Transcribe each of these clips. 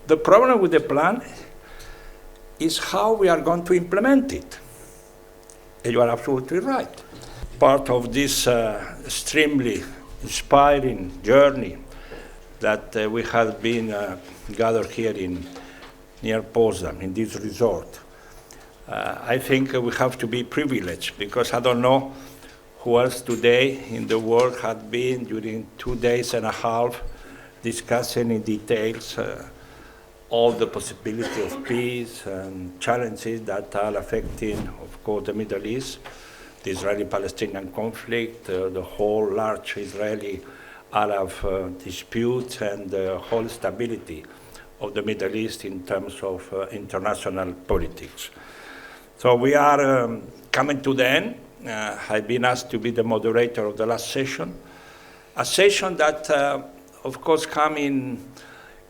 the problem with the plan is how we are going to implement it. And you are absolutely right. Part of this extremely inspiring journey that we have been gathered here near Potsdam, in this resort. I think we have to be privileged, because I don't know who else today in the world had been during 2.5 days discussing in details all the possibility of peace and challenges that are affecting, of course, the Middle East, the Israeli-Palestinian conflict, the whole large Israeli-Arab dispute, and the whole stability of the Middle East in terms of international politics. So we are coming to the end. I've been asked to be the moderator of the last session, a session that, of course, came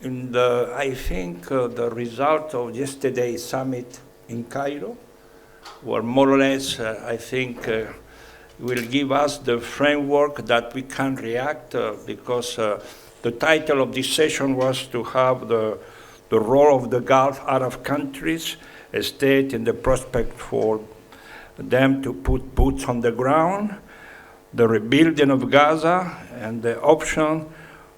in the, I think, the result of yesterday's summit in Cairo, where more or less, I think, will give us the framework that we can react, because the title of this session was to have the role of the Gulf Arab countries, a state in the prospect for them to put boots on the ground, the rebuilding of Gaza, and the option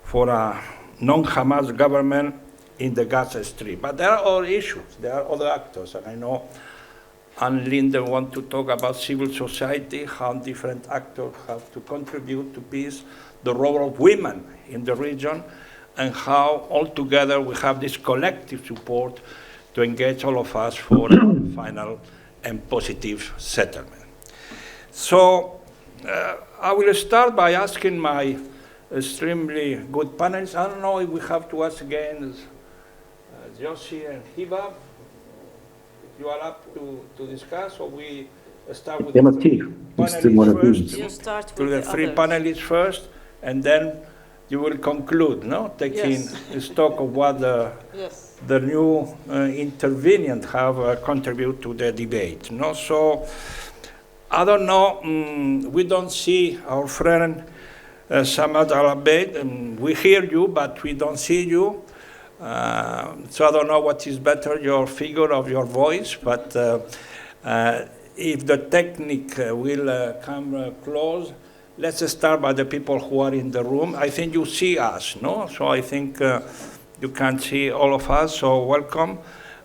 for a non-Hamas government in the Gaza Strip. But there are other issues, there are other actors, and I know Linde want to talk about civil society, how different actors have to contribute to peace, the role of women in the region, and how altogether we have this collective support to engage all of us for a final and positive settlement. So I will start by asking my extremely good panelists. I don't know if we have to ask again Yossi and Hiba, if you are up to discuss, or we start with the panelists first, you start with to the three panelists first, and then you will conclude, no? Taking stock of what the new intervenient have contributed to the debate. No? So, I don't know, we don't see our friend Samad Al-Abeid. We hear you, but we don't see you. So I don't know what is better, your figure of your voice, but if the technique will come close, let's start by the people who are in the room. I think you see us, no? So I think you can see all of us, so welcome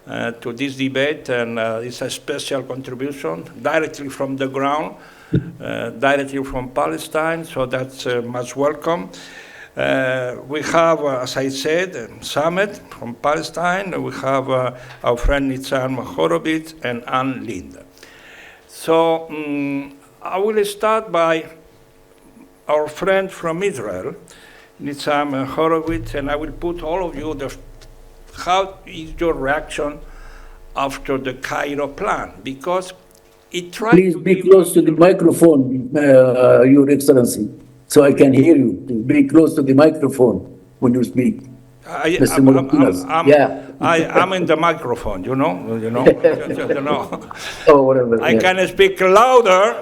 to this debate, and it's a special contribution directly from the ground, directly from Palestine, so that's much welcome. We have, as I said, Samet from Palestine. We have our friend Nitzan Horowitz and Linde. So I will start by our friend from Israel, Nitzan Horowitz, and I will put all of you, how is your reaction after the Cairo plan? Because it tried Please be close to the microphone, Your Excellency, so I can hear you. Be close to the microphone when you speak. Mr. Moratinos. I'm in the microphone, you know. you know. Oh, whatever. I can speak louder,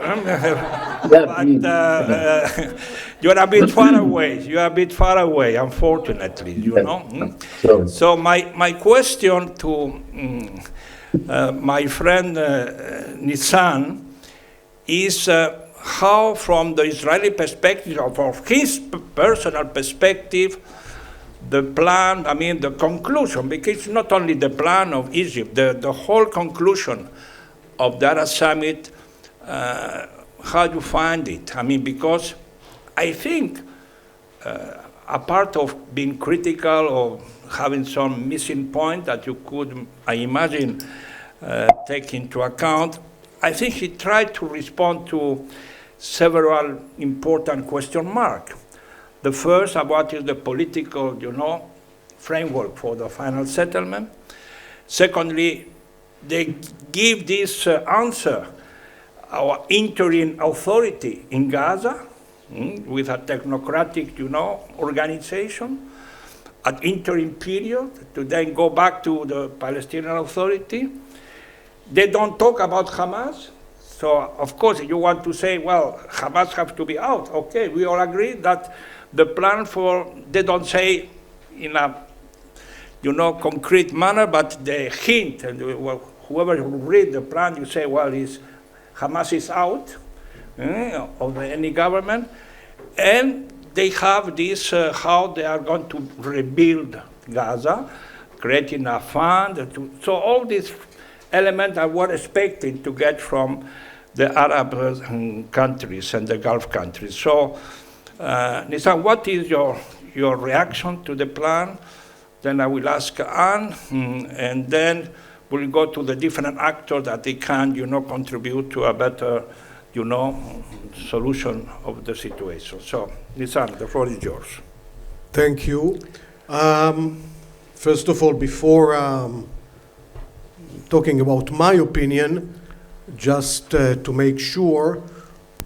but you're a bit far away. You're a bit far away, unfortunately, you know. So my question to my friend Nitzan is how, from the Israeli perspective, or his personal perspective, the plan, I mean the conclusion, because it's not only the plan of Egypt, the whole conclusion of the Arab summit, how do you find it? I mean, because I think apart of being critical or having some missing point that you could, I imagine, take into account, I think he tried to respond to several important question marks. The first, what is the political, framework for the final settlement? Secondly, they give this answer, our interim authority in Gaza, with a technocratic, organization, at interim period, to then go back to the Palestinian Authority. They don't talk about Hamas. So, of course, you want to say, well, Hamas have to be out. Okay, we all agree that the plan for, they don't say in a concrete manner, but the hint, and whoever read the plan, you say, well, Hamas is out of any government, and they have this, how they are going to rebuild Gaza, creating a fund. So all these elements I was expecting to get from the Arab countries and the Gulf countries. So, Nitzan, what is your reaction to the plan? Then I will ask Anne, and then we'll go to the different actors that they can, contribute to a better, solution of the situation. So, Nitzan, the floor is yours. Thank you. First of all, before talking about my opinion, just to make sure,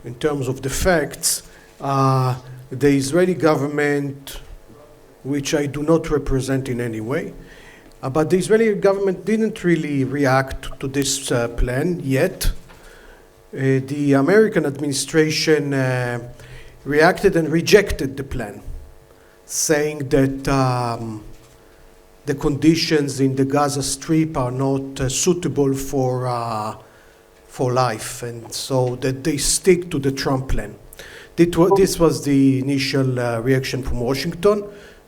in terms of the facts, the Israeli government, which I do not represent in any way, but the Israeli government didn't really react to this plan yet. The American administration reacted and rejected the plan, saying that the conditions in the Gaza Strip are not suitable for life, and so that they stick to the Trump plan. This was the initial reaction from Washington.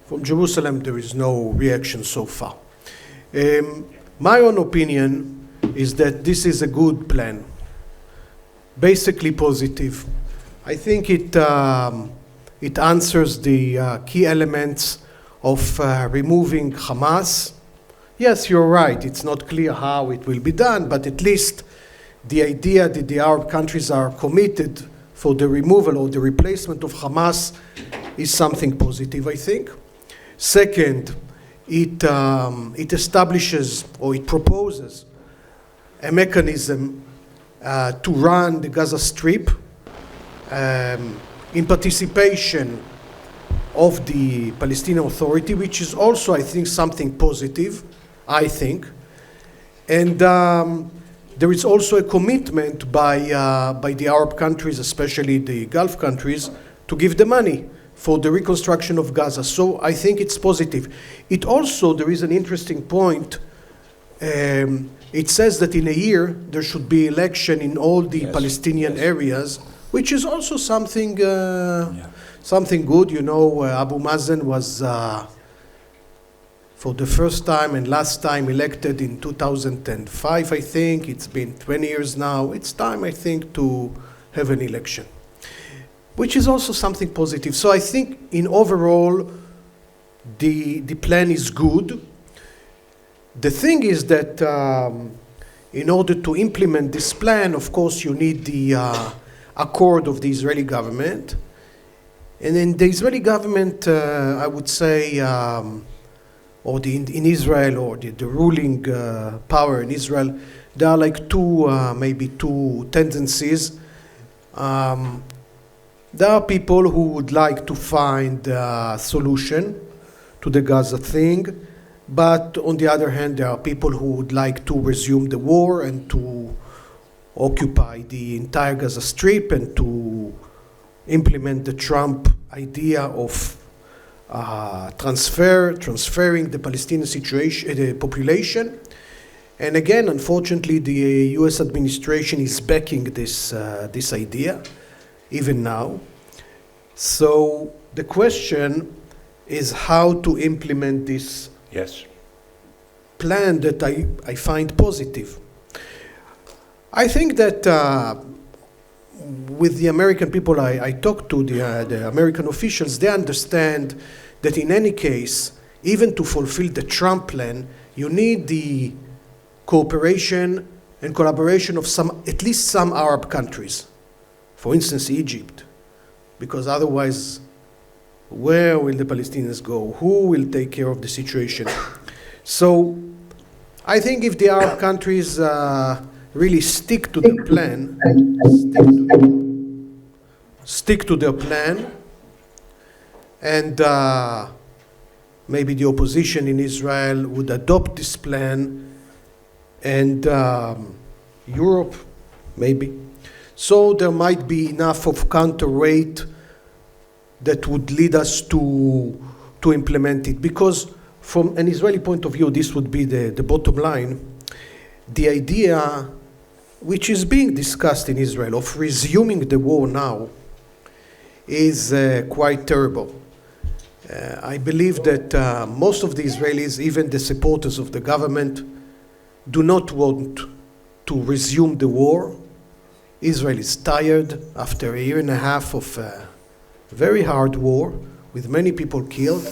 From Jerusalem, there is no reaction so far. My own opinion is that this is a good plan, basically positive. I think it answers the key elements of removing Hamas. Yes, you're right, it's not clear how it will be done, but at least the idea that the Arab countries are committed for the removal or the replacement of Hamas is something positive, I think. Second, it establishes or it proposes a mechanism to run the Gaza Strip in participation of the Palestinian Authority, which is also, I think, something positive, I think. And there is also a commitment by the Arab countries, especially the Gulf countries, to give the money for the reconstruction of Gaza. So I think it's positive. It also, there is an interesting point. It says that in a year there should be election in all the Palestinian areas, which is also something something good. Abu Mazen was for the first time and last time elected in 2005, I think. It's been 20 years now. It's time, I think, to have an election, which is also something positive. So I think in overall, the plan is good. The thing is that in order to implement this plan, of course, you need the accord of the Israeli government. And then the Israeli government, I would say, or in Israel, or the ruling power in Israel, there are like maybe two tendencies. There are people who would like to find a solution to the Gaza thing, but on the other hand, there are people who would like to resume the war and to occupy the entire Gaza Strip and to implement the Trump idea of transferring the Palestinian situation, the population. And again, unfortunately, the U.S. administration is backing this idea, even now. So the question is how to implement this plan that I find positive. I think that with the American people I talked to, the American officials, they understand that in any case, even to fulfill the Trump plan, you need the cooperation and collaboration of at least some Arab countries. For instance, Egypt, because otherwise, where will the Palestinians go? Who will take care of the situation? So I think if the Arab countries really stick to the plan, and maybe the opposition in Israel would adopt this plan, and Europe, maybe. So there might be enough of counterweight that would lead us to implement it. Because from an Israeli point of view, this would be the bottom line. The idea, which is being discussed in Israel, of resuming the war now is quite terrible. I believe that most of the Israelis, even the supporters of the government, do not want to resume the war. Israel is tired after a year and a half of a very hard war with many people killed.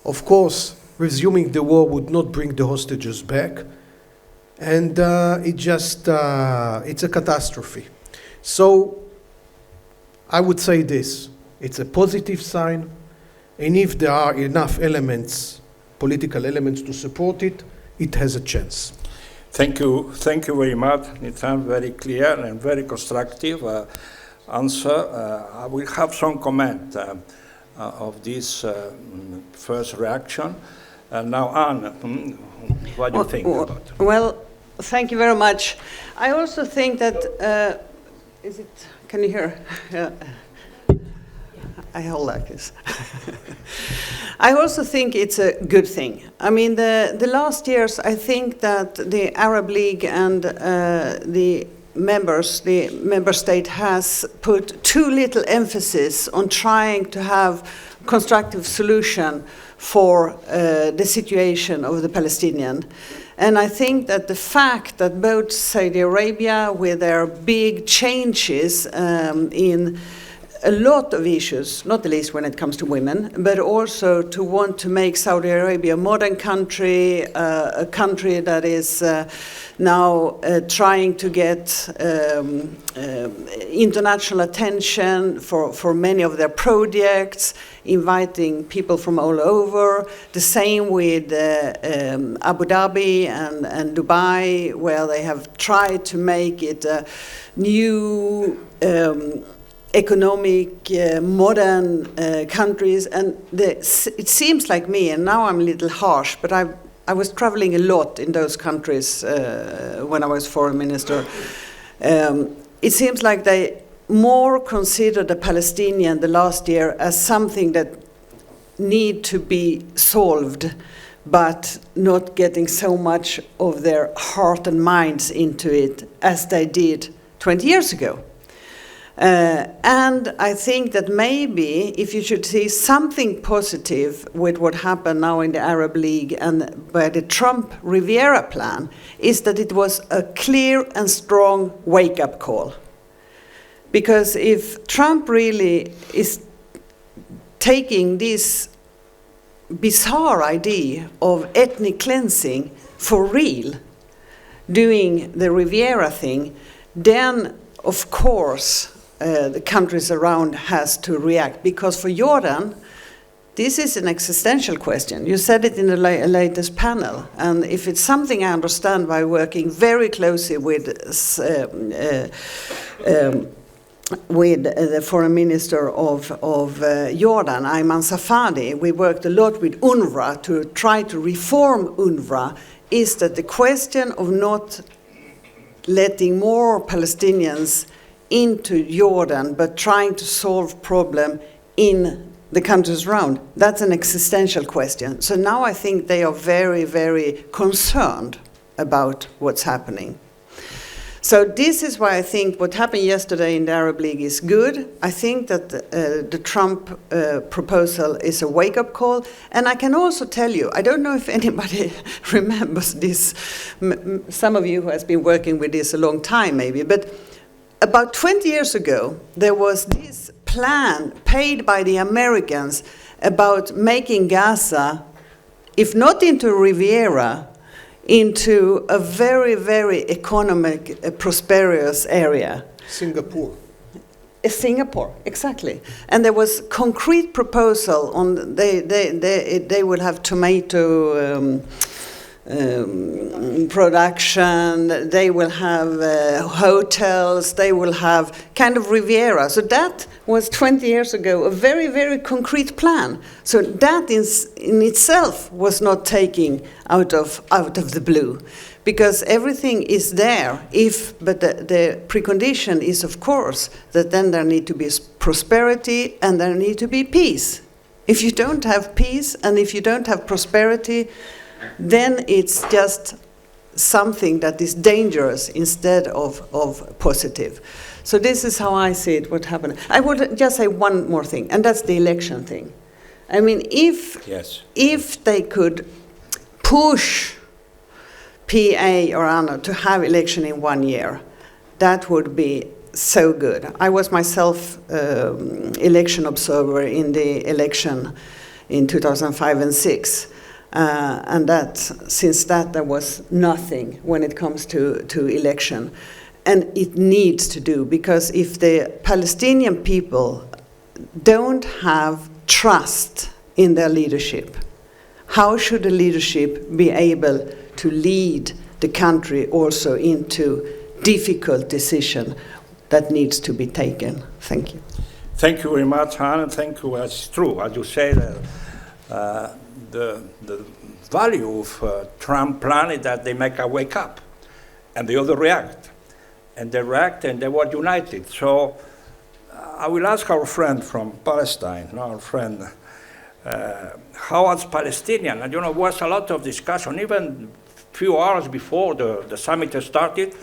Of course, resuming the war would not bring the hostages back, and it's a catastrophe. So I would say this, it's a positive sign, and if there are enough elements, political elements to support it, it has a chance. Thank you very much, Nitzan. Very clear and very constructive answer. I will have some comment of this first reaction. And now, Anne, what do you think about it? Well, thank you very much. I also think that, can you hear? I hold like this. I also think it's a good thing. I mean, the last years, I think that the Arab League and the member state has put too little emphasis on trying to have constructive solution for the situation of the Palestinian. And I think that the fact that both Saudi Arabia, with their big changes in a lot of issues, not the least when it comes to women, but also to want to make Saudi Arabia a modern country, a country that is now trying to get international attention for many of their projects, inviting people from all over. The same with Abu Dhabi and Dubai, where they have tried to make it a new economic, modern countries, and it seems like me, and now I'm a little harsh, but I was traveling a lot in those countries when I was foreign minister. It seems like they more consider the Palestinian the last year as something that need to be solved, but not getting so much of their heart and minds into it as they did 20 years ago. And I think that maybe if you should see something positive with what happened now in the Arab League and by the Trump Riviera plan, is that it was a clear and strong wake-up call. Because if Trump really is taking this bizarre idea of ethnic cleansing for real, doing the Riviera thing, then of course the countries around has to react, because for Jordan this is an existential question. You said it in the latest panel, and if it's something I understand by working very closely with the foreign minister of Jordan, Ayman Safadi, we worked a lot with UNRWA to try to reform UNRWA, is that the question of not letting more Palestinians into Jordan, but trying to solve problem in the countries around. That's an existential question. So now I think they are very, very concerned about what's happening. So this is why I think what happened yesterday in the Arab League is good. I think that the Trump proposal is a wake-up call. And I can also tell you, I don't know if anybody remembers this, some of you who has been working with this a long time maybe, but about 20 years ago, there was this plan paid by the Americans about making Gaza, if not into Riviera, into a very, very economic, prosperous area. Singapore. Singapore, exactly. And there was concrete proposal on they will have tomato production, they will have hotels, they will have kind of Riviera. So that was 20 years ago a very, very concrete plan. So that in itself was not taken out of the blue, because everything is there. But the precondition is, of course, that then there need to be prosperity and there need to be peace. If you don't have peace and if you don't have prosperity, then it's just something that is dangerous instead of positive. So this is how I see it, what happened. I would just say one more thing, and that's the election thing. I mean, if they could push PA or ANO to have election in 1 year, that would be so good. I was myself election observer in the election in 2005 and 6. And that since that there was nothing when it comes to election. And it needs to do, because if the Palestinian people don't have trust in their leadership, how should the leadership be able to lead the country also into difficult decision that needs to be taken? Thank you. Thank you very much, Hannah. Thank you. It's true, as you say, the value of Trump plan is that they make a wake up, and the other react. And they react, and they were united. So I will ask our friend from Palestine, our friend, how as Palestinian, and was a lot of discussion, even a few hours before the summit started,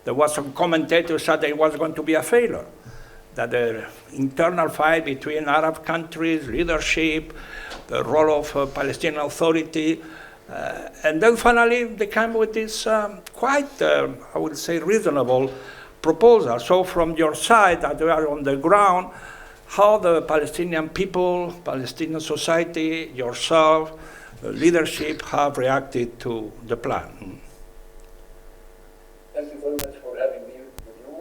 there was some commentators said that it was going to be a failure, that the internal fight between Arab countries, leadership, the role of Palestinian Authority, and then finally they came with this quite, I would say, reasonable proposal. So from your side, that you are on the ground, how the Palestinian people, Palestinian society, yourself, leadership have reacted to the plan? Thank you very much for having me with you.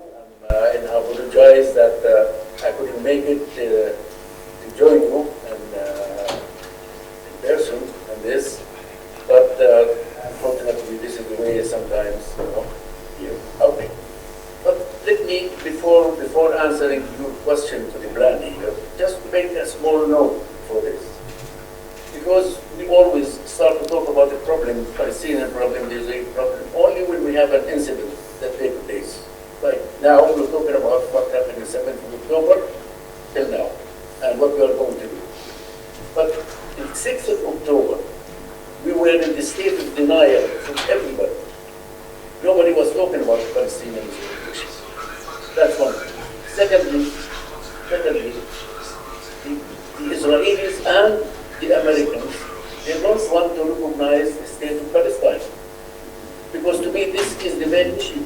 And I apologize that I couldn't make it to join you in person on this. But unfortunately, this is the way sometimes, you outing. But let me, before answering your question to the plan here, just make a small note for this. Because we always start to talk about the problem, Palestinian problem, the Israeli problem, only when we have an incident that takes place. Like now, we're talking about what happened on 7th of October till now, and what we are going to do. But the 6th of October, we were in the state of denial from everybody. Nobody was talking about the Palestinian issue. That's one thing. Secondly, the Israelis and the Americans, they don't want to recognize the state of Palestine. Because to me, this is the main issue.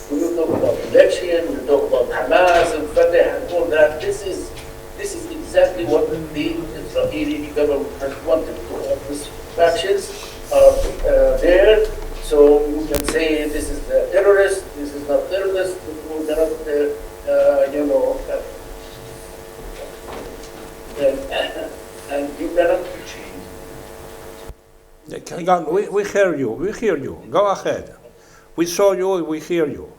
When you talk about election, when you talk about Hamas and Fatah and all that, this is exactly what the Israeli government has wanted to have. These factions are there, so you can say this is the terrorist, this is not terrorist, we cannot, and you cannot. We hear you. Go ahead. We saw you, we hear you.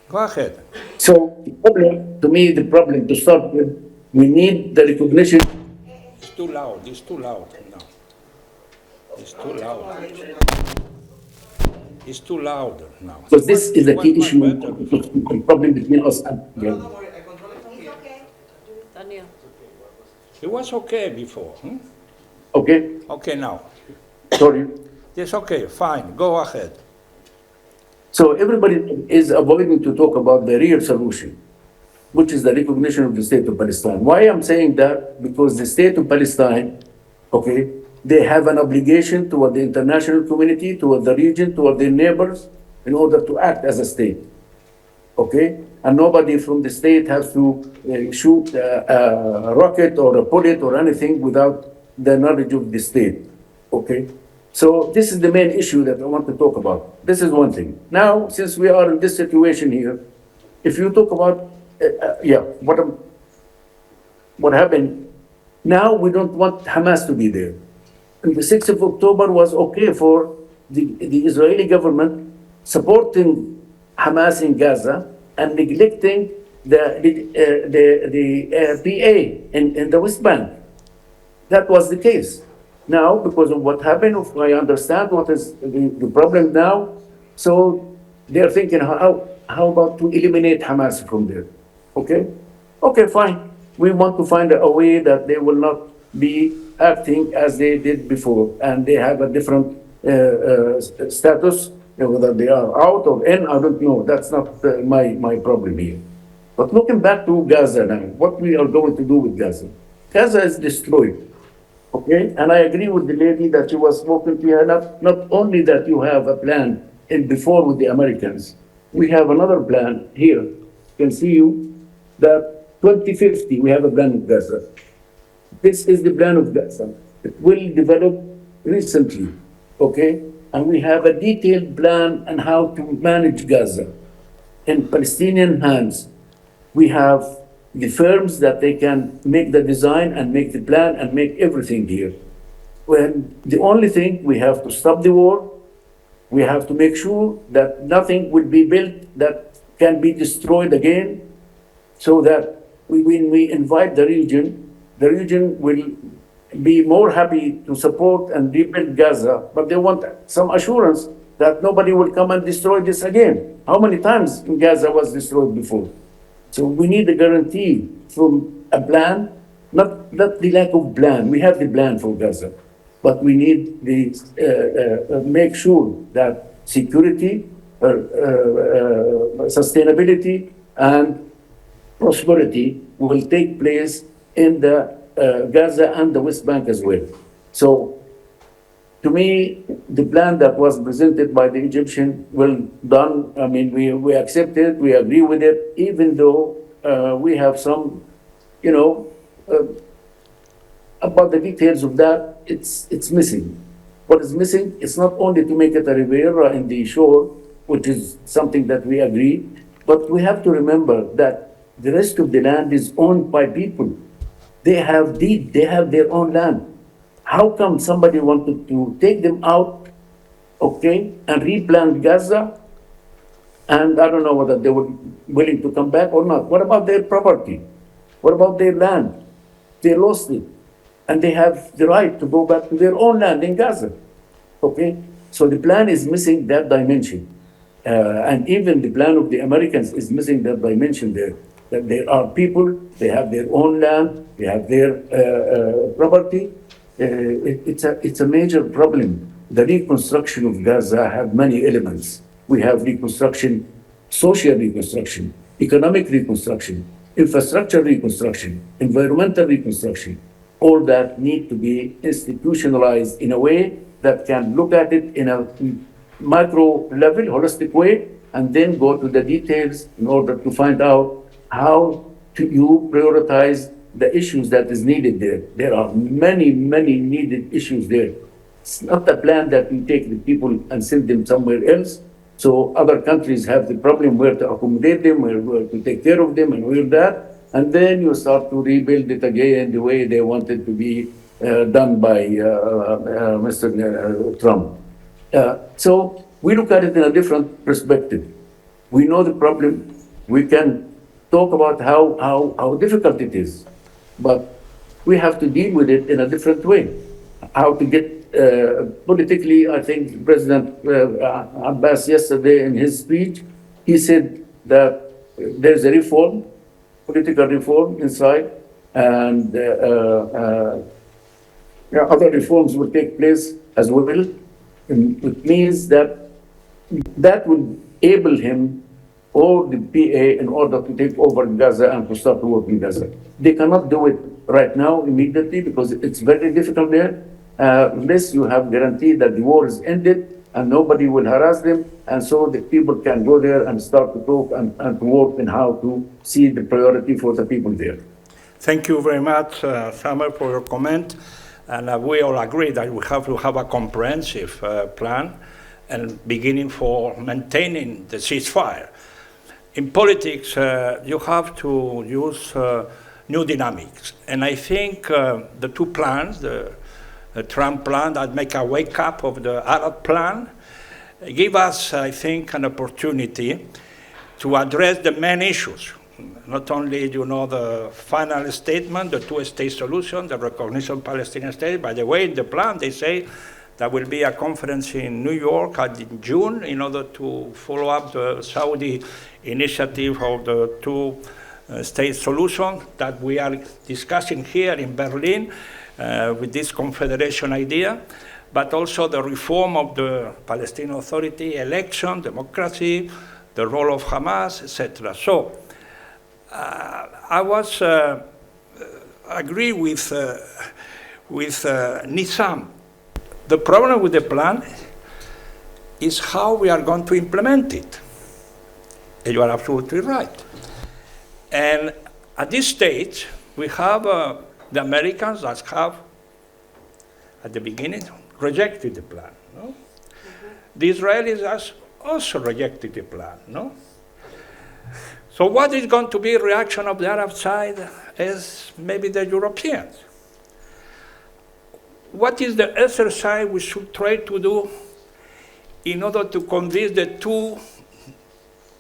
Go ahead. So the problem to start with, we need the recognition. It's too loud now. It's too loud. It's too loud now. Because this is a key issue, the problem between us and them. It was okay before. Okay? Okay now. Sorry. It's okay, fine, go ahead. So everybody is avoiding to talk about the real solution, which is the recognition of the state of Palestine. Why I'm saying that? Because the state of Palestine, okay, they have an obligation toward the international community, toward the region, toward their neighbors, in order to act as a state, okay? And nobody from the state has to shoot a rocket or a bullet or anything without the knowledge of the state, okay? So this is the main issue that I want to talk about. This is one thing. Now, since we are in this situation here, if you talk about, what happened, now we don't want Hamas to be there. And the 6th of October was okay for the Israeli government supporting Hamas in Gaza and neglecting the PA in the West Bank. That was the case. Now, because of what happened, I understand what is the problem now. So they're thinking, how about to eliminate Hamas from there? Okay? Okay, fine. we want to find a way that they will not be acting as they did before, and they have a different status, whether they are out or in, I don't know. That's not my problem here. But looking back to Gaza now, what we are going to do with Gaza. Gaza is destroyed, okay? And I agree with the lady that she was spoken to, not only that you have a plan in before with the Americans, we have another plan here. Can see you that 2050, we have a plan of Gaza. This is the plan of Gaza. It will develop recently, okay? And we have a detailed plan on how to manage Gaza in Palestinian hands. We have the firms that they can make the design and make the plan and make everything here. When the only thing, we have to stop the war. We have to make sure that nothing will be built that can be destroyed again, so that when we invite the region will be more happy to support and rebuild Gaza, but they want some assurance that nobody will come and destroy this again. How many times Gaza was destroyed before? So we need a guarantee from a plan, not the lack of plan. We have the plan for Gaza, but we need the make sure that security, sustainability, and prosperity will take place in the Gaza and the West Bank as well. So, to me, the plan that was presented by the Egyptian, well done. I mean, we accept it, we agree with it, even though we have some, about the details of that, it's missing. What is missing is not only to make it a riviera in the shore, which is something that we agree, but we have to remember that the rest of the land is owned by people. They have deed, they have their own land. How come somebody wanted to take them out, okay, and replant Gaza? And I don't know whether they were willing to come back or not. What about their property? What about their land? They lost it. And they have the right to go back to their own land in Gaza, okay? So the plan is missing that dimension. And even the plan of the Americans is missing that dimension there. That there are people, they have their own land, they have their property. It's a major problem. The reconstruction of Gaza have many elements. We have reconstruction, social reconstruction, economic reconstruction, infrastructure reconstruction, environmental reconstruction. All that need to be institutionalized in a way that can look at it in a micro level, holistic way, and then go to the details in order to find out how you prioritize the issues that is needed there. There are many, many needed issues there. It's not a plan that you take the people and send them somewhere else. So other countries have the problem where to accommodate them, where to take care of them, and where that. And then you start to rebuild it again the way they want it to be done by Mr. Trump. So we look at it in a different perspective. We know the problem. We can talk about how difficult it is, but we have to deal with it in a different way. How to get politically, I think President Abbas yesterday in his speech, he said that there's a reform, political reform inside, and other reforms will take place as well. And it means that will enable him or the PA in order to take over Gaza and to start to work in Gaza. They cannot do it right now immediately because it's very difficult there. Unless you have guarantee that the war is ended and nobody will harass them, and so the people can go there and start to talk and to work in how to see the priority for the people there. Thank you very much, Samuel, for your comment. And we all agree that we have to have a comprehensive plan and beginning for maintaining the ceasefire. In politics, you have to use new dynamics. And I think the two plans, the Trump plan that make a wake up of the Arab plan, give us, I think, an opportunity to address the main issues. Not only, the final statement, the two-state solution, the recognition of Palestinian state. By the way, in the plan, they say there will be a conference in New York in June in order to follow up the Saudi initiative of the two state solution that we are discussing here in Berlin with this confederation idea, but also the reform of the Palestinian Authority, election, democracy, the role of Hamas, etc. So I was agree with Nitzan. The problem with the plan is how we are going to implement it. And you are absolutely right. And at this stage, we have the Americans that have, at the beginning, rejected the plan. No? Mm-hmm. The Israelis has also rejected the plan. No? So what is going to be the reaction of the Arab side is maybe the Europeans. What is the exercise we should try to do in order to convince the two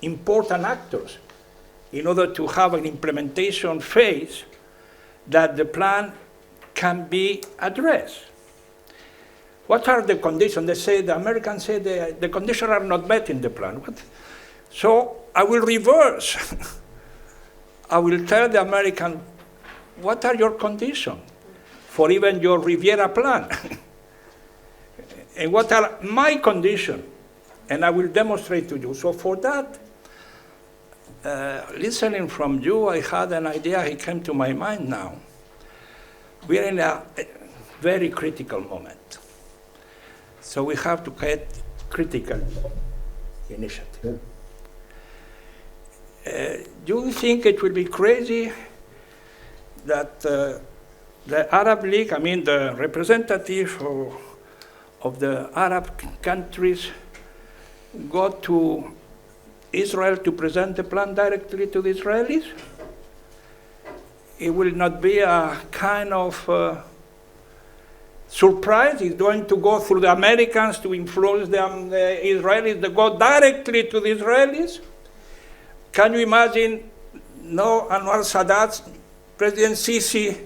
important actors, in order to have an implementation phase that the plan can be addressed? What are the conditions? They say, the Americans say the conditions are not met in the plan. What? So I will reverse. I will tell the American, what are your conditions for even your Riviera plan? And what are my conditions? And I will demonstrate to you. So for that, listening from you, I had an idea, it came to my mind now. We are in a very critical moment. So we have to get critical initiative. Do you think it will be crazy that the Arab League, I mean the representative of the Arab countries, go to Israel to present the plan directly to the Israelis? It will not be a kind of surprise. It's going to go through the Americans to influence the Israelis to go directly to the Israelis? Can you imagine Anwar Sadat's President Sisi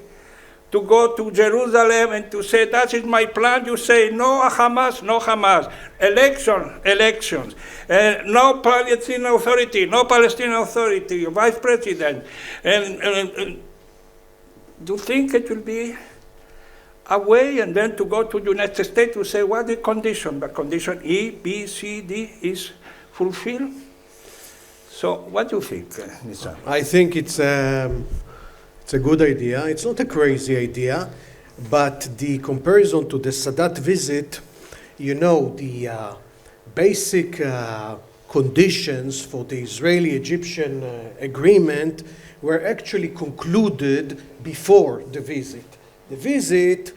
to go to Jerusalem and to say, that is my plan? You say, no Hamas, no Hamas. Elections. No Palestinian Authority, no Palestinian Authority, Vice President. And do you think it will be a way, and then to go to the United States to say, what the condition? The condition E, B, C, D is fulfilled? So what do you think, Nitzan? I think it's a good idea. It's not a crazy idea, but the comparison to the Sadat visit, the basic conditions for the Israeli-Egyptian agreement were actually concluded before the visit. The visit,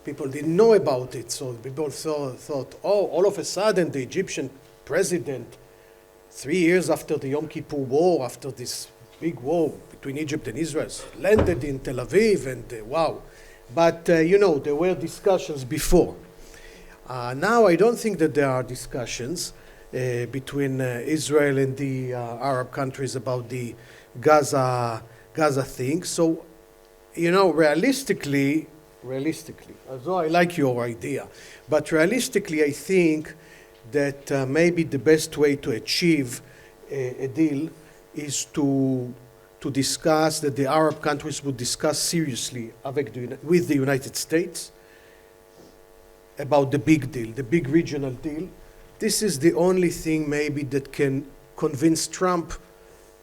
people didn't know about it, so people thought, all of a sudden the Egyptian president, 3 years after the Yom Kippur War, after this big war between Egypt and Israel, landed in Tel Aviv, and wow. But, there were discussions before. Now I don't think that there are discussions between Israel and the Arab countries about the Gaza thing. So, realistically, although I like your idea, but realistically I think that maybe the best way to achieve a deal is to discuss, that the Arab countries would discuss seriously with the United States about the big deal, the big regional deal. This is the only thing maybe that can convince Trump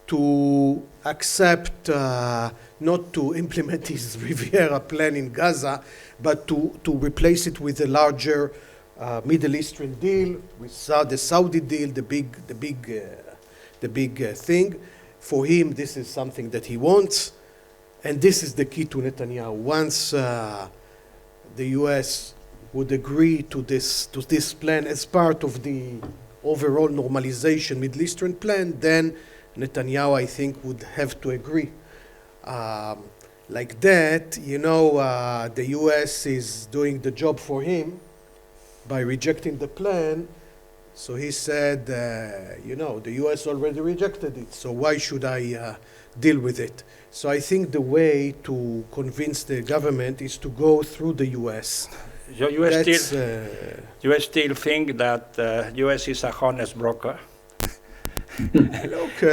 to accept, not to implement his Riviera plan in Gaza, but to replace it with a larger Middle Eastern deal, with the Saudi deal, the big thing. For him, this is something that he wants, and this is the key to Netanyahu. Once the U.S. would agree to this plan as part of the overall normalization Middle Eastern plan, then Netanyahu, I think, would have to agree. Like that, the U.S. is doing the job for him by rejecting the plan. So he said, the U.S. already rejected it, so why should I deal with it? So I think the way to convince the government is to go through the U.S. So you still think that U.S. is a honest broker? Look,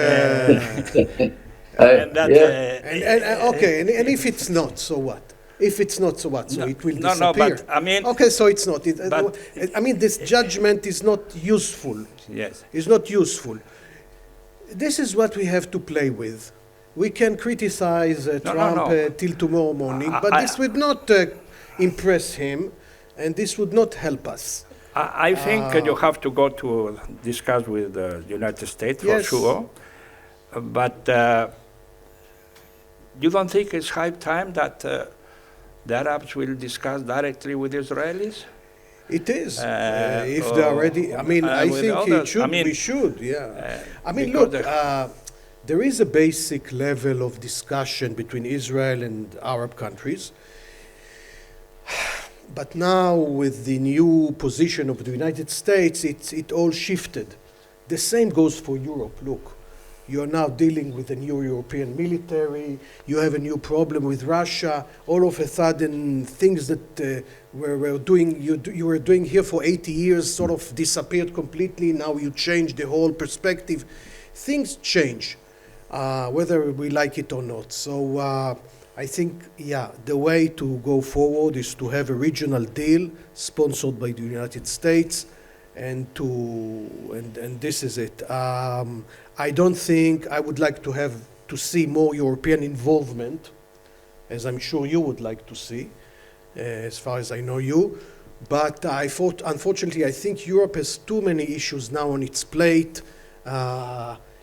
And that, yeah. Okay, and if it's not, so what? If it's not, so what? So No, it will no, disappear. but I mean, okay, so it's not. but- I mean, this judgment is not useful. yes. It's not useful. This is what we have to play with. We can criticize Trump no. Till tomorrow morning, but this would not impress him, and this would not help us. I think you have to go to discuss with the United States for Yes. sure. But you don't think it's high time that the Arabs will discuss directly with Israelis? It is. If they are ready, I mean, I with think others. it should. I mean, we should, yeah. I mean, because look, there is a basic level of discussion between Israel and Arab countries. But now, with the new position of the United States, it all shifted. The same goes for Europe. Look, you're now dealing with a new European military. You have a new problem with Russia. All of a sudden, things that you were doing here for 80 years sort of disappeared completely. Now you change the whole perspective. Things change, whether we like it or not. So I think, yeah, the way to go forward is to have a regional deal sponsored by the United States, and this is it. I don't think I would like to see more European involvement, as I'm sure you would like to see, as far as I know you. But unfortunately, I think Europe has too many issues now on its plate,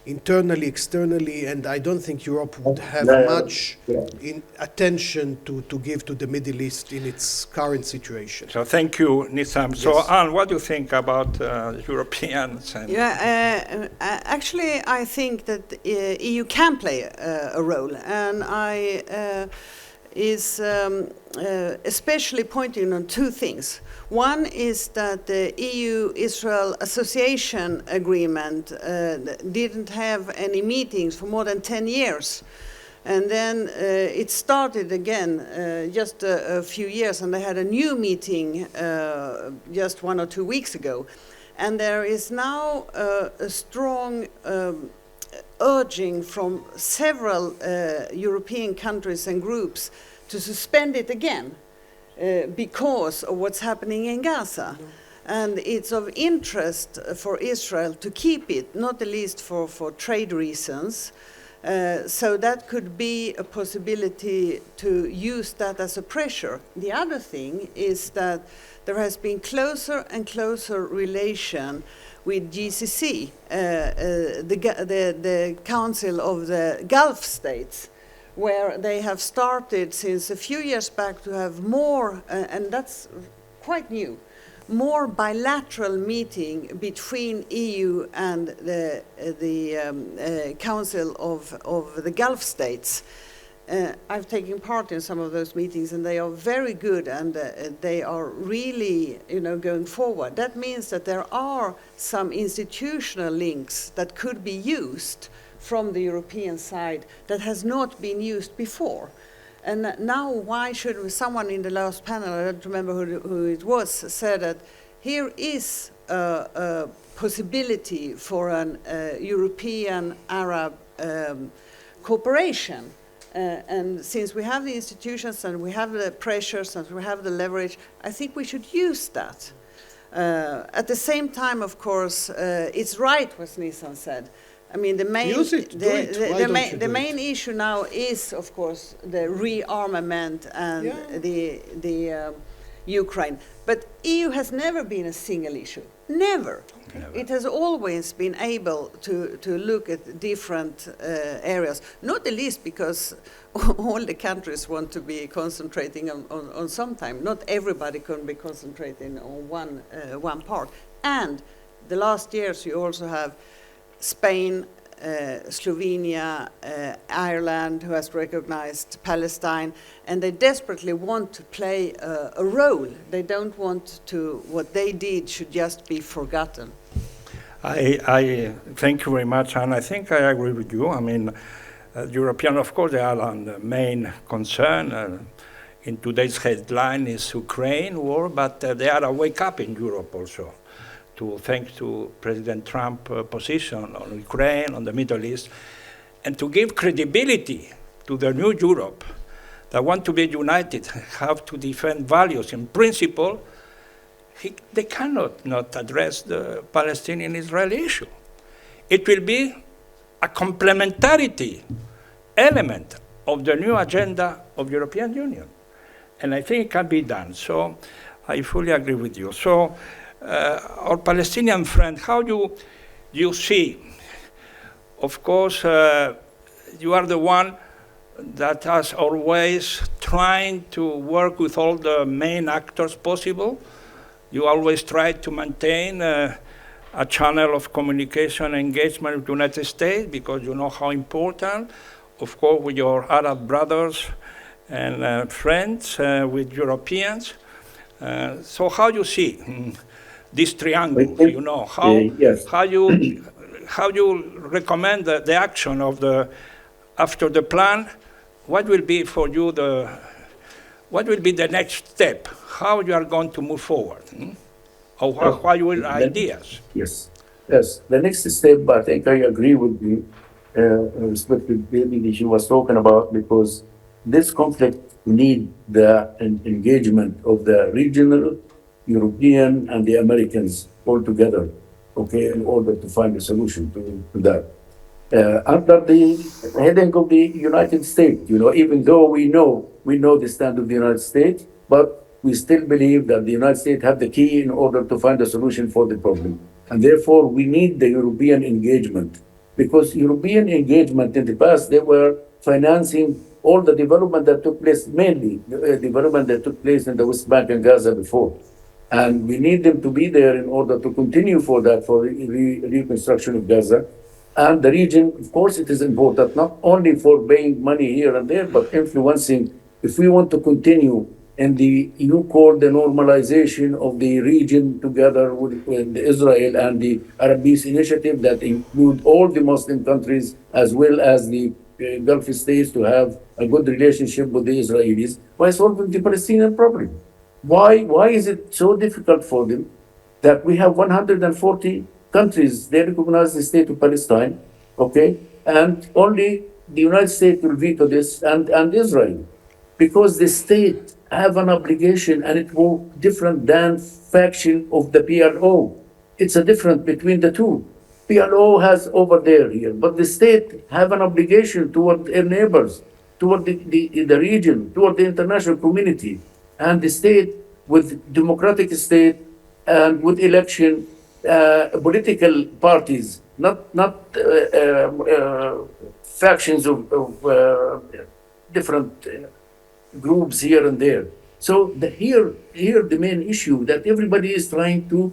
internally, externally, and I don't think Europe would have much attention to give to the Middle East in its current situation. So thank you, Nitzan. So, Yes. Anne, what do you think about Europeans? And Actually, I think that EU can play a role, and I is especially pointing on two things. One is that the EU-Israel Association Agreement didn't have any meetings for more than 10 years. And then it started again just a few years, and they had a new meeting just 1 or 2 weeks ago. And there is now a strong urging from several European countries and groups to suspend it again because of what's happening in Gaza. And it's of interest for Israel to keep it, not the least for trade reasons. So that could be a possibility to use that as a pressure. The other thing is that there has been closer and closer relation with GCC, the Council of the Gulf States, where they have started since a few years back to have more, and that's quite new, more bilateral meeting between EU and the Council of the Gulf States. I've taken part in some of those meetings, and they are very good, and they are really, going forward. That means that there are some institutional links that could be used from the European side that has not been used before. And now, why should someone in the last panel, I don't remember who it was, said that here is a possibility for an European-Arab cooperation. And since we have the institutions and we have the pressures and we have the leverage, I think we should use that. At the same time, of course, it's right what Nitzan said. I mean, the main issue now is, of course, the rearmament and the Ukraine. But EU has never been a single issue. Never. It has always been able to look at different areas, not the least because all the countries want to be concentrating on some time. Not everybody can be concentrating on one part. And the last years you also have Spain, Slovenia, Ireland, who has recognized Palestine, and they desperately want to play a role. They don't want to, what they did should just be forgotten. I thank you very much, and I think I agree with you. I mean, Europeans, of course, they are on the main concern. In today's headline is Ukraine war, but they are a wake up in Europe also. Thanks to President Trump's position on Ukraine, on the Middle East. and to give credibility to the new Europe that want to be united, have to defend values and principle, they cannot not address the Palestinian-Israeli issue. It will be a complementarity element of the new agenda of European Union. And I think it can be done. So I fully agree with you. So our Palestinian friend, how do you see? Of course, you are the one that has always trying to work with all the main actors possible. You always try to maintain a channel of communication engagement with the United States because you know how important, of course, with your Arab brothers and friends, with Europeans. So how you see this triangle, you know, how you recommend the action of after the plan? What will be for you what will be the next step? How you are going to move forward? Or what your ideas? Yes. The next step, I think I agree with you, respected Beilin that she was talking about, because this conflict need the engagement of the regional, European, and the Americans all together, okay, in order to find a solution to that. Under the heading of the United States, even though we know the stand of the United States, but we still believe that the United States have the key in order to find a solution for the problem. And therefore, we need the European engagement, because European engagement in the past, they were financing all the development that took place, mainly the development that took place in the West Bank and Gaza before. And we need them to be there in order to continue for reconstruction of Gaza. And the region, of course, it is important, not only for paying money here and there, but influencing. If we want to continue in you call the normalization of the region together with Israel and the Arab Peace Initiative that include all the Muslim countries as well as the Gulf states to have a good relationship with the Israelis, by solving the Palestinian problem. Why is it so difficult for them that we have 140 countries, they recognize the state of Palestine, okay, and only the United States will veto this and Israel, because the state have an obligation, and it will different than faction of the PLO. It's a difference between the two. PLO has over there here, but the state have an obligation toward their neighbors, toward the region, toward the international community, and the state with democratic state and with election. Political parties, not factions of different groups here and there. So here the main issue that everybody is trying to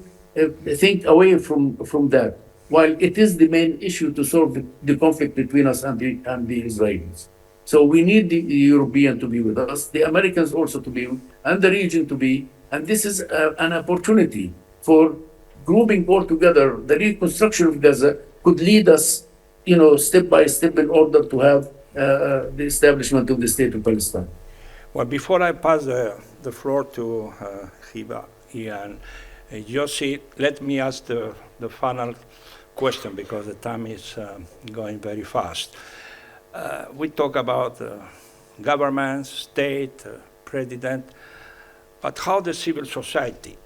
think away from that, while it is the main issue to solve the conflict between us and the Israelis. So we need the European to be with us, the Americans also to be, and the region to be, and this is an opportunity for grouping all together. The reconstruction of Gaza could lead us, step by step in order to have the establishment of the state of Palestine. Well, before I pass the floor to Hiba and Yossi, let me ask the final question, because the time is going very fast. We talk about government, state, president, but how the civil society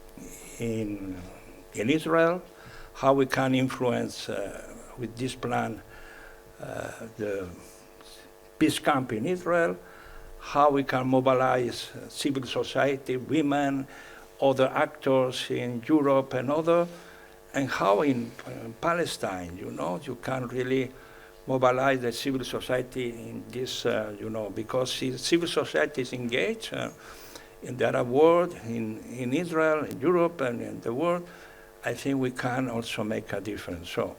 in Israel, how we can influence with this plan the peace camp in Israel, how we can mobilize civil society, women, other actors in Europe and how in Palestine, you can really mobilize the civil society in this, because civil society is engaged in the Arab world, in Israel, in Europe, and in the world. I think we can also make a difference. So,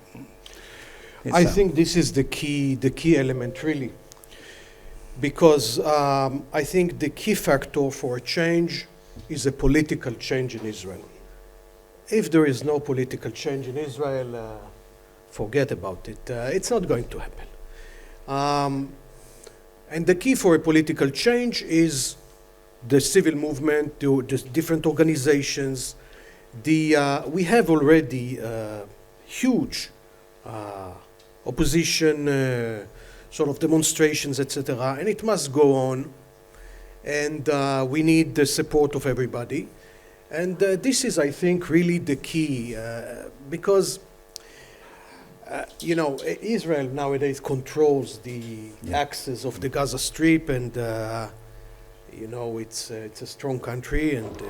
I think this is the key element, really, because I think the key factor for a change is a political change in Israel. If there is no political change in Israel, forget about it. It's not going to happen. And the key for a political change is the civil movement, the different organizations. We have already huge opposition sort of demonstrations, etc. And it must go on. And we need the support of everybody. And this is, I think, really the key, because Israel nowadays controls the access of the Gaza Strip, and it's a strong country, and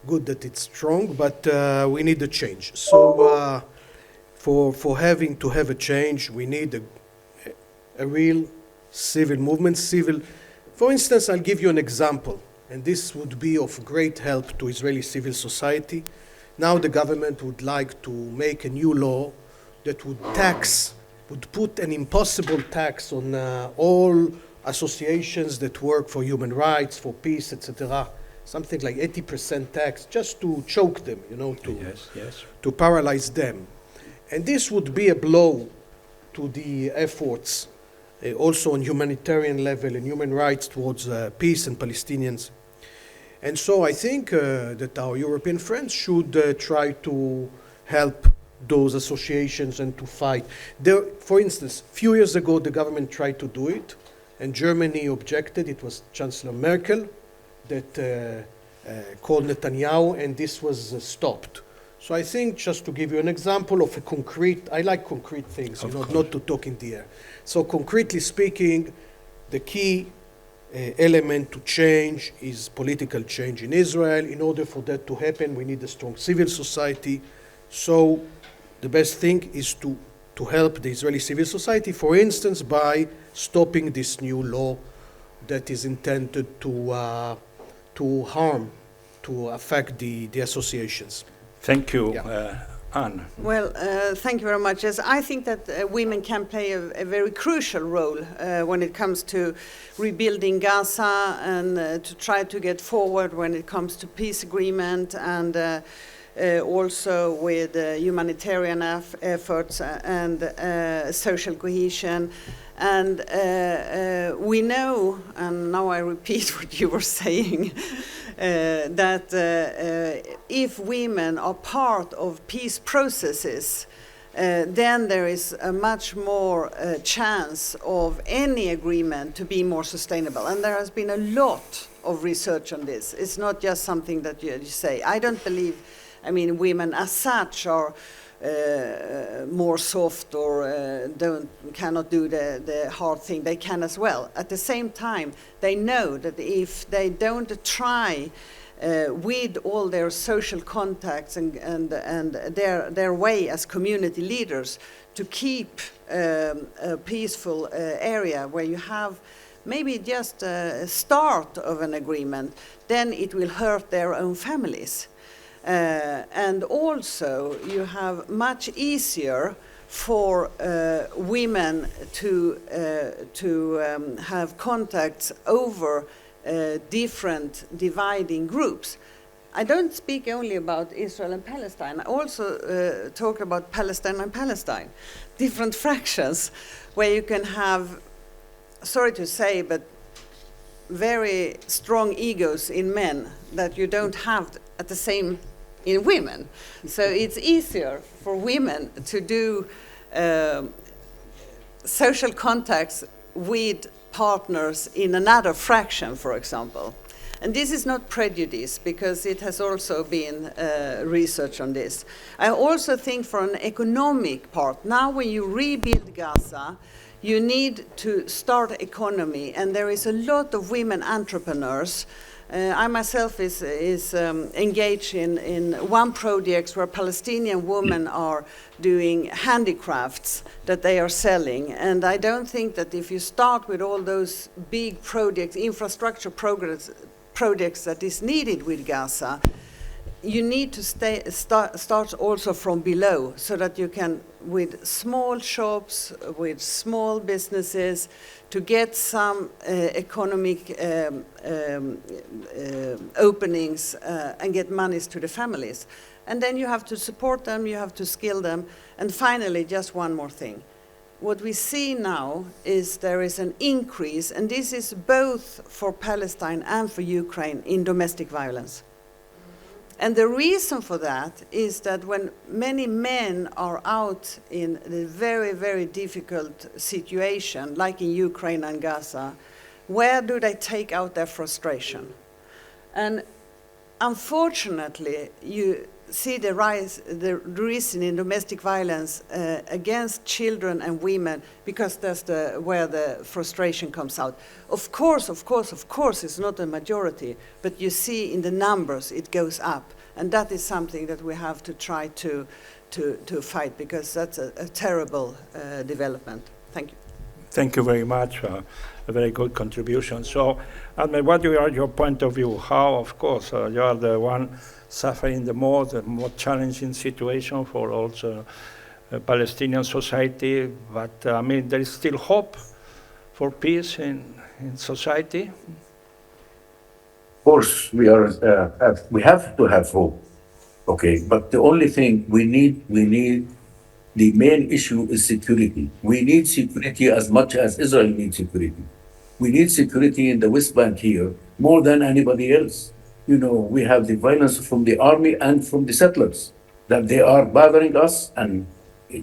good that it's strong, but we need a change. So for having to have a change, we need a real civil movement. For instance, I'll give you an example, and this would be of great help to Israeli civil society. Now the government would like to make a new law that would put an impossible tax on all associations that work for human rights, for peace, etc. Something like 80% tax, just to choke them, to paralyze them. And this would be a blow to the efforts also on humanitarian level and human rights towards peace and Palestinians. And so I think that our European friends should try to help those associations and to fight. For instance, a few years ago, the government tried to do it, and Germany objected. It was Chancellor Merkel that called Netanyahu, and this was stopped. So I think, just to give you an example of I like concrete things, not to talk in the air. So concretely speaking, the key element to change is political change in Israel. In order for that to happen, we need a strong civil society. So the best thing is to help the Israeli civil society, for instance, by stopping this new law that is intended to affect the associations. Thank you, Yeah. Anne. Well, thank you very much. Yes, I think that women can play a very crucial role when it comes to rebuilding Gaza and to try to get forward when it comes to peace agreement and also with humanitarian efforts and social cohesion. And we know, and now I repeat what you were saying, that if women are part of peace processes, then there is a much more chance of any agreement to be more sustainable. And there has been a lot of research on this. It's not just something that you say. I don't believe, women as such are more soft or cannot do the hard thing. They can as well. At the same time, they know that if they don't try with all their social contacts and their way as community leaders to keep a peaceful area where you have maybe just a start of an agreement, then it will hurt their own families. And also, you have much easier for women to have contacts over different dividing groups. I don't speak only about Israel and Palestine. I also talk about Palestine and Palestine, different fractions, where you can have, sorry to say, but very strong egos in men that you don't have at the same in women. So it's easier for women to do social contacts with partners in another fraction, for example. And this is not prejudice, because it has also been research on this. I also think for an economic part, now when you rebuild Gaza, you need to start economy, and there is a lot of women entrepreneurs. I myself is engaged in one project where Palestinian women are doing handicrafts that they are selling. And I don't think that if you start with all those big projects, infrastructure projects that is needed with Gaza, you need to start also from below, so that you can, with small shops, with small businesses, to get some economic openings and get monies to the families. And then you have to support them, you have to skill them. And finally, just one more thing. What we see now is there is an increase, and this is both for Palestine and for Ukraine, in domestic violence. And the reason for that is that when many men are out in a very, very difficult situation, like in Ukraine and Gaza, where do they take out their frustration? And unfortunately, you see the reason in domestic violence against children and women, because that's where the frustration comes out. Of course, it's not a majority, but you see in the numbers it goes up, and that is something that we have to try to fight, because that's a terrible development. Thank you. Thank you very much. A very good contribution. So, Ángel, what are your point of view? How, of course, you are the one suffering the more challenging situation for also Palestinian society, but I mean, there is still hope for peace in society? Of course, we have to have hope, okay, but the only thing we need, the main issue is security. We need security as much as Israel needs security. We need security in the West Bank here more than anybody else. You know, we have the violence from the army and from the settlers, that they are bothering us and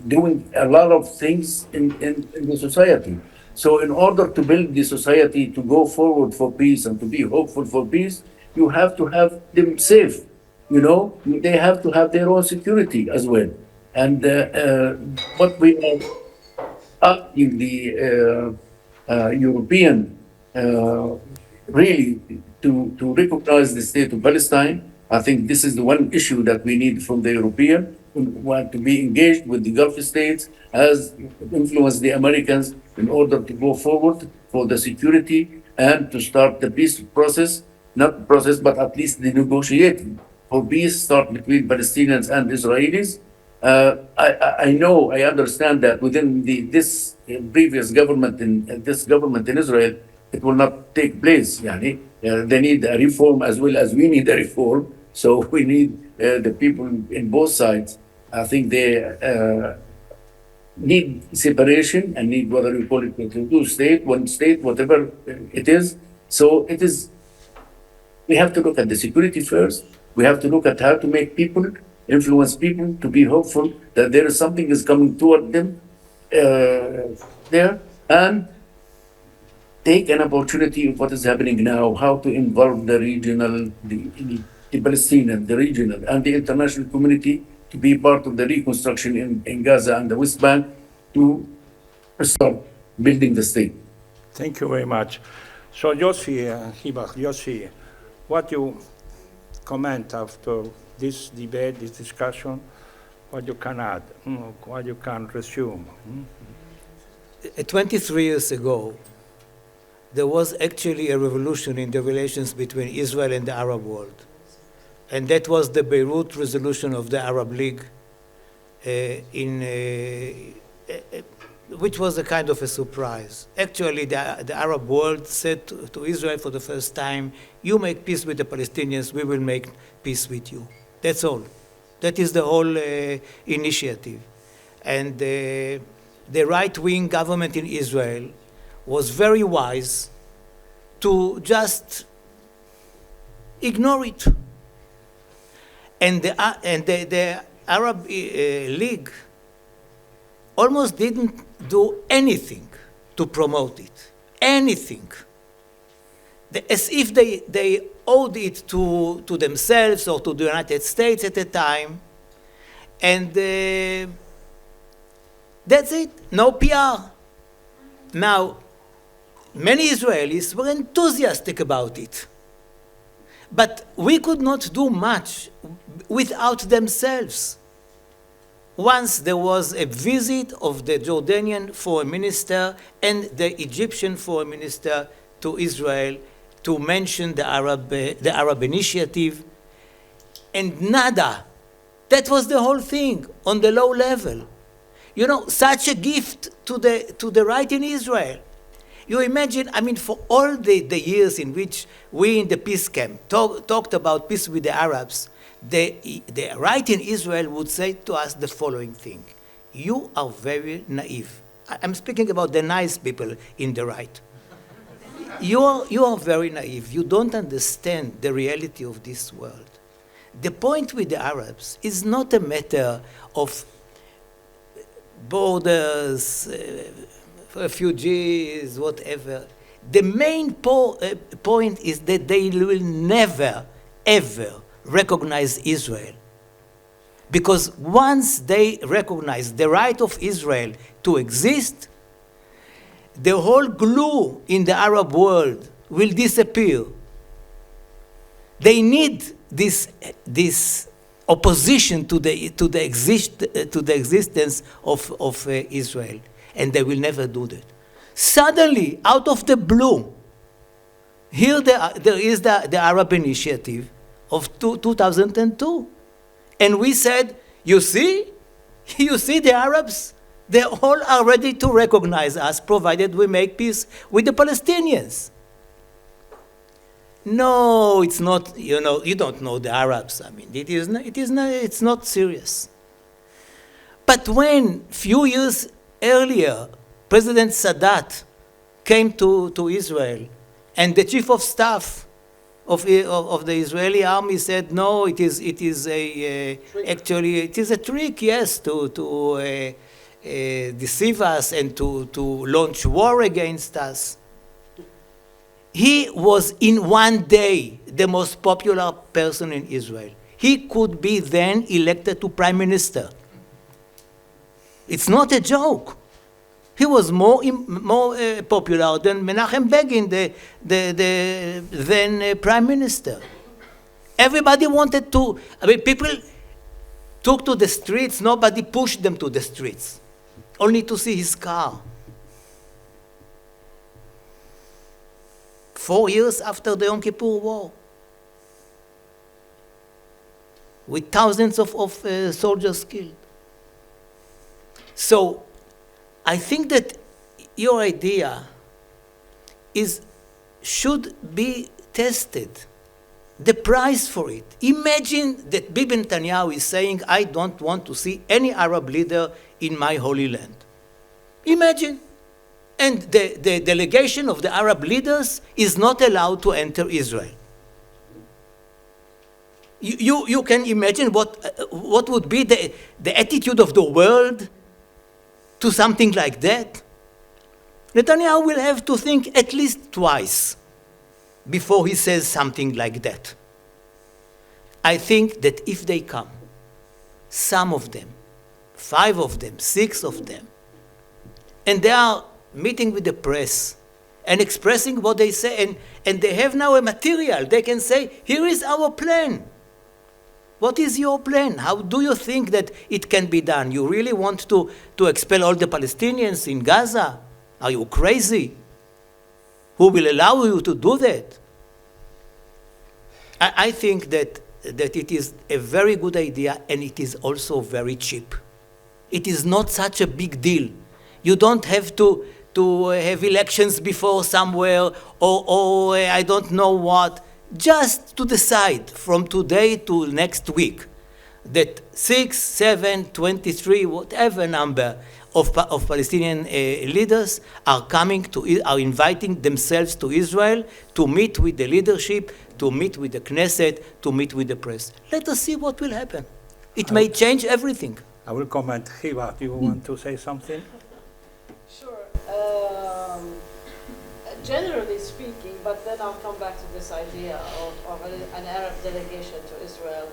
doing a lot of things in the society. So in order to build the society to go forward for peace and to be hopeful for peace, you have to have them safe. You know, they have to have their own security as well. And what we are asking the European really to recognize the state of Palestine. I think this is the one issue that we need from the European. We want to be engaged with the Gulf states, as influence the Americans in order to go forward for the security and to start the peace process, not process, but at least the negotiating for peace start between Palestinians and Israelis. I understand that within this previous government in Israel, it will not take place. Yani, they need a reform as well as we need a reform. So we need the people in both sides. I think they need separation and need, whether you call it two state, one state, whatever it is. So it is. We have to look at the security first. We have to look at how to make people, influence people to be hopeful that there is something is coming toward them there, and take an opportunity of what is happening now, how to involve the regional, the Palestinian, the regional, and the international community to be part of the reconstruction in Gaza and the West Bank to start building the state. Thank you very much. So Yossi, Hiba, Yossi, what you comment after this debate, this discussion, what you can add, what you can resume? 23 years ago, there was actually a revolution in the relations between Israel and the Arab world. And that was the Beirut resolution of the Arab League, which was a kind of a surprise. Actually, the Arab world said to Israel for the first time, you make peace with the Palestinians, we will make peace with you. That's all. That is the whole initiative. And the right-wing government in Israel was very wise to just ignore it. And the Arab League almost didn't do anything to promote it, anything. As if they owed it to themselves or to the United States at the time. And that's it, no PR. Now, many Israelis were enthusiastic about it. But we could not do much without themselves. Once there was a visit of the Jordanian foreign minister and the Egyptian foreign minister to Israel to mention the Arab initiative, and nada. That was the whole thing on the low level. You know, such a gift to the right in Israel. You imagine, I mean, for all the years in which we in the peace camp talked about peace with the Arabs, the right in Israel would say to us the following thing: you are very naive. I'm speaking about the nice people in the right. You are very naive. You don't understand the reality of this world. the point with the Arabs is not a matter of borders, refugees, whatever. The main point is that they will never, ever recognize Israel. Because once they recognize the right of Israel to exist, the whole glue in the Arab world will disappear. They need this opposition to the existence of Israel, and they will never do that. Suddenly, out of the blue, here there is the Arab Initiative of 2002. And we said, you see the Arabs, they all are ready to recognize us, provided we make peace with the Palestinians. No, it's not, you don't know the Arabs. I mean, it's not serious. But when, few years earlier, President Sadat came to Israel, and the chief of staff of the Israeli army said, no, it is actually a trick, yes, to deceive us and to launch war against us. He was in one day the most popular person in Israel. He could be then elected to prime minister. It's not a joke. He was more popular than Menachem Begin, the then prime minister. Everybody wanted to, people took to the streets, nobody pushed them to the streets, only to see his car. 4 years after the Yom Kippur War, with thousands of soldiers killed. So, I think that your idea should be tested. The price for it. Imagine that Bibi Netanyahu is saying, I don't want to see any Arab leader in my Holy Land. Imagine. And the delegation of the Arab leaders is not allowed to enter Israel. You can imagine what would be the attitude of the world to something like that? Netanyahu will have to think at least twice before he says something like that. I think that if they come, some of them, 5 of them, 6 of them, and they are meeting with the press and expressing what they say, and they have now a material, they can say, here is our plan. What is your plan? How do you think that it can be done? You really want to expel all the Palestinians in Gaza? Are you crazy? Who will allow you to do that? I think that it is a very good idea, and it is also very cheap. It is not such a big deal. You don't have to have elections before somewhere, or I don't know what. Just to decide from today to next week that 6, 7, 23, whatever number of Palestinian leaders are inviting themselves to Israel to meet with the leadership, to meet with the Knesset, to meet with the press. Let us see what will happen. It may change everything. I will comment. Hiba, do you want to say something? Sure. Generally speaking, but then I'll come back to this idea of an Arab delegation to Israel.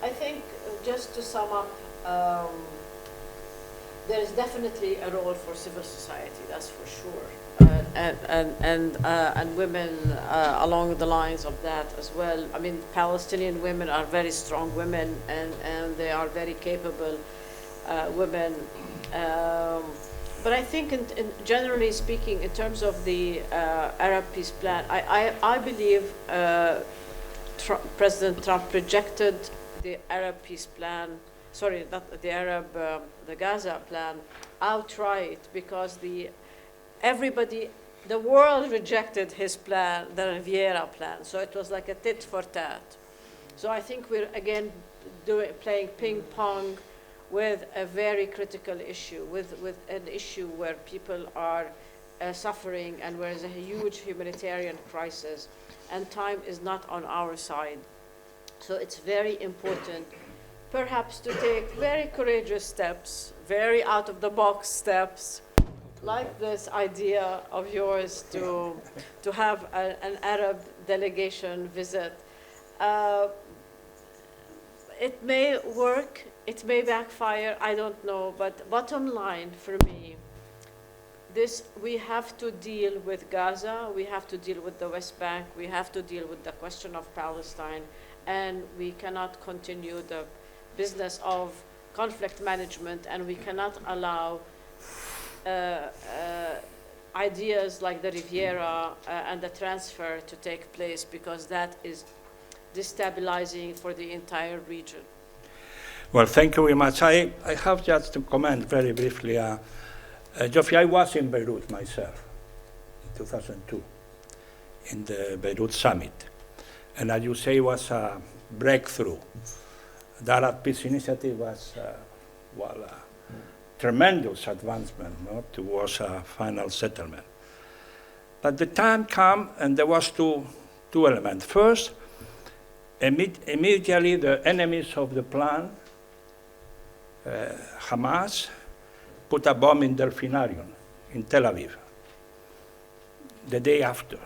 I think, just to sum up, there is definitely a role for civil society, that's for sure, and women along the lines of that as well. I mean, Palestinian women are very strong women, and they are very capable women. But I think, generally speaking, in terms of the Arab peace plan, I believe President Trump projected the Arab peace plan, sorry, not the Arab, the Gaza plan, outright, because the world rejected his plan, the Riviera plan. So it was like a tit for tat. So I think we're again playing ping pong with a very critical issue, with an issue where people are suffering and where there's a huge humanitarian crisis, and time is not on our side. So it's very important, perhaps, to take very courageous steps, very out-of-the-box steps, like this idea of yours to have an Arab delegation visit. It may work, it may backfire, I don't know, but bottom line for me, we have to deal with Gaza, we have to deal with the West Bank, we have to deal with the question of Palestine, and we cannot continue the business of conflict management, and we cannot allow ideas like the Riviera and the transfer to take place, because that is destabilizing for the entire region. Well, thank you very much. I have just to comment very briefly. Yossi, I was in Beirut myself in 2002, in the Beirut summit. And as you say, it was a breakthrough. The Arab Peace Initiative was tremendous advancement towards a final settlement. But the time came, and there was two elements. First, immediately the enemies of the plan, Hamas, put a bomb in Delphinarium in Tel Aviv the day after,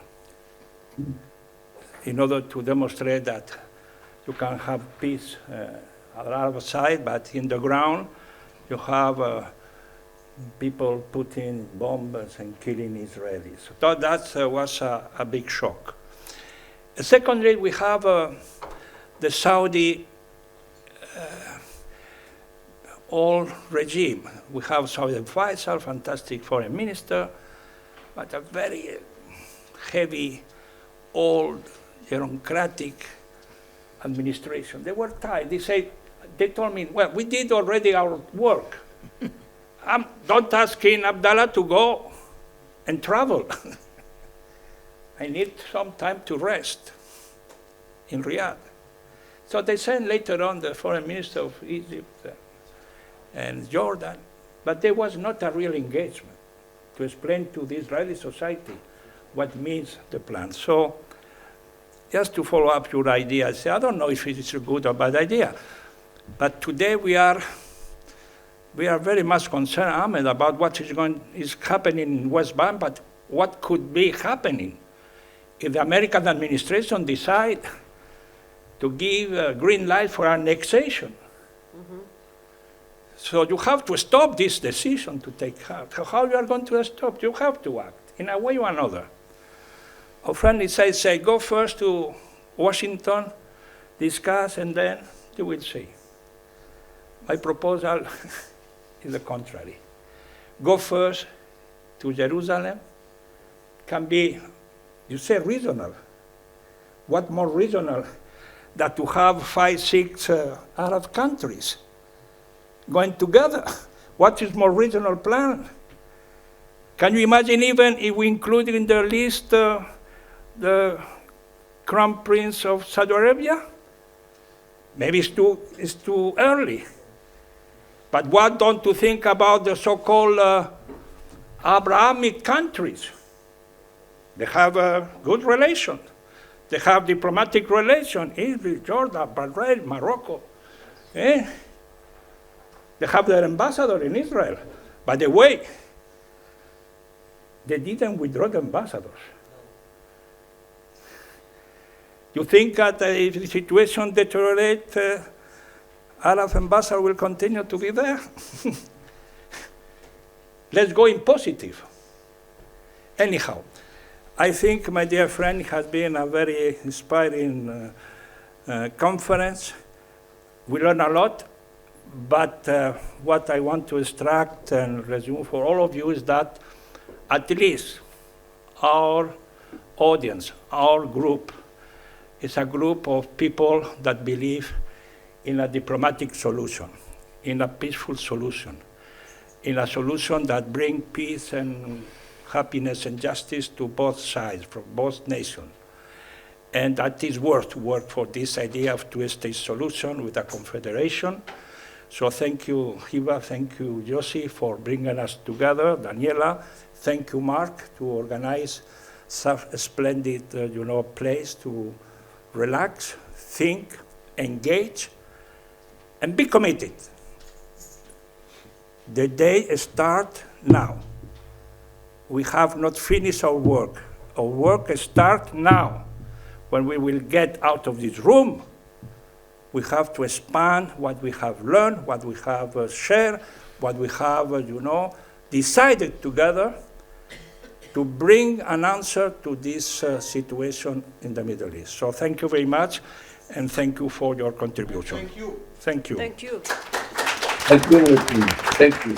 in order to demonstrate that you can have peace on the Arab side, but in the ground you have people putting bombs and killing Israelis. So that was a big shock. Secondly, we have the Saudi old regime. We have Saudi Faisal, fantastic foreign minister, but a very heavy, old, bureaucratic administration. They were tired. They told me, well, we did already our work. Don't ask King Abdullah to go and travel. I need some time to rest in Riyadh. So they sent later on the foreign minister of Egypt and Jordan, but there was not a real engagement to explain to the Israeli society what means the plan. So just to follow up your idea, I don't know if it is a good or bad idea, but today we are very much concerned, Ahmed, about what is happening in West Bank, but what could be happening if the American administration decide to give a green light for annexation. Mm-hmm. So you have to stop this decision to take part. How you are going to stop? You have to act in a way or another. Our friend say, go first to Washington, discuss, and then you will see. My proposal is the contrary. Go first to Jerusalem. Can be, you say, reasonable. What more reasonable than to have 5, 6 Arab countries going together? What is more regional plan? Can you imagine even if we include in the list the Crown Prince of Saudi Arabia? Maybe it's too early. But what don't you think about the so-called Abrahamic countries? They have a good relation. They have diplomatic relation, Israel, Jordan, Bahrain, Morocco. They have their ambassador in Israel. By the way, they didn't withdraw the ambassadors. You think that if the situation deteriorates, Arab ambassador will continue to be there? Let's go in positive. Anyhow, I think, my dear friend, it has been a very inspiring conference. We learned a lot, but what I want to extract and resume for all of you is that at least our audience, our group, is a group of people that believe in a diplomatic solution, in a peaceful solution, in a solution that brings peace and happiness and justice to both sides, from both nations. And that is worth to work for this idea of two-state solution with a confederation. So thank you, Hiba, thank you, Yossi, for bringing us together, Daniela. Thank you, Mark, to organize such a splendid place to relax, think, engage, and be committed. The day starts now. We have not finished our work. Our work starts now. When we will get out of this room, we have to expand what we have learned, what we have shared, what we have, decided together to bring an answer to this situation in the Middle East. So thank you very much, and thank you for your contribution. Thank you. Thank you. Thank you. Thank you. Thank you.